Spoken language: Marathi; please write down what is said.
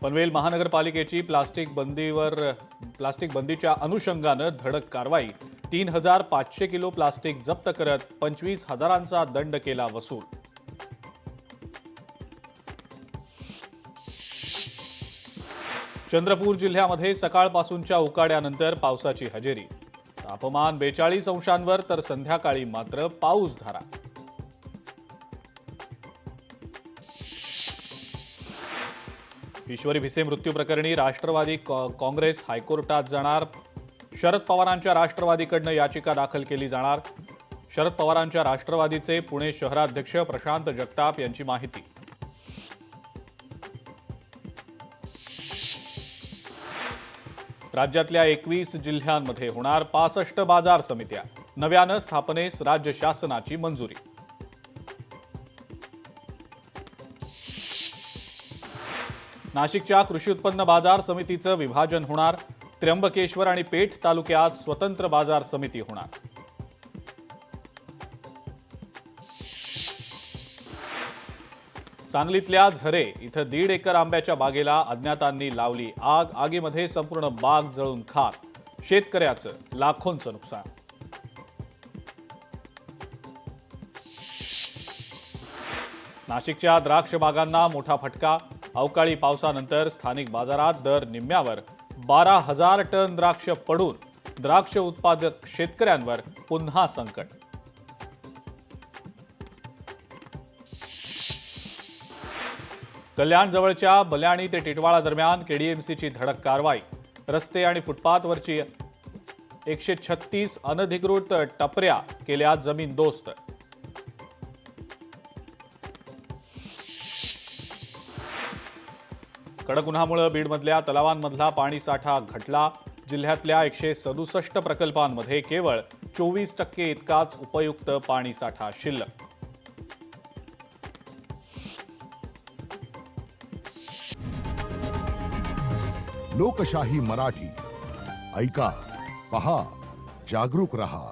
पनवेल महानगरपालिकेची प्लास्टिक बंदीच्या अनुषंगानं धडक कारवाई। 3500 किलो प्लास्टिक जप्त करत 25,000चा दंड केला वसूल। चंद्रपूर जिल्ह्यामध्ये सकाळपासूनच्या उकाड्यानंतर पावसाची हजेरी। तापमान 42 अंशांवर तर संध्याकाळी मात्र पाऊसधारा। ईश्वरी भिसे मृत्यू प्रकरणी राष्ट्रवादी काँग्रेस हायकोर्टात जाणार। शरद पवारांच्या राष्ट्रवादीकडून याचिका दाखल केली जाणार। शरद पवारांच्या राष्ट्रवादीचे पुणे शहराध्यक्ष प्रशांत जगताप यांची माहिती। राज्यातल्या 21 जिल्ह्यांमध्ये होणार 65 बाजार समित्या। नव्यानं स्थापनेस राज्य शासनाची मंजुरी। नाशिकच्या कृषी उत्पन्न बाजार समितीचं विभाजन होणार। त्र्यंबकेश्वर आणि पेठ तालुक्यात स्वतंत्र बाजार समिती होणार। सांगलीतल्या झरे इथं 1.5 एकर आंब्याच्या बागेला अज्ञातांनी लावली आग। आगीमध्ये संपूर्ण बाग जळून खाक। शेतकऱ्याचं लाखोंचं नुकसान। नाशिकच्या द्राक्ष बागांना मोठा फटका। अवकाळी पावसानंतर स्थानिक बाजारात दर निम्म्यावर। 12,000 टन द्राक्ष पडून द्राक्ष उत्पादक शेतकऱ्यांवर पुन्हा संकट। कल्याण जवळच्या बल्याणी ते टिटवाळा दरम्यान केडीएमसीची धडक कारवाई। रस्ते आणि फुटपाथवरची 136 अनधिकृत टपऱ्या केल्या जमीनदोस्त। कडक उन्हामुळे बीडमधल्या तलावांमधला पाणीसाठा घटला। जिल्ह्यातल्या 167 प्रकल्पांमध्ये केवळ 24% इतकाच उपयुक्त पाणीसाठा शिल्लक। लोकशाही मराठी ऐका, पहा, जागरूक रहा।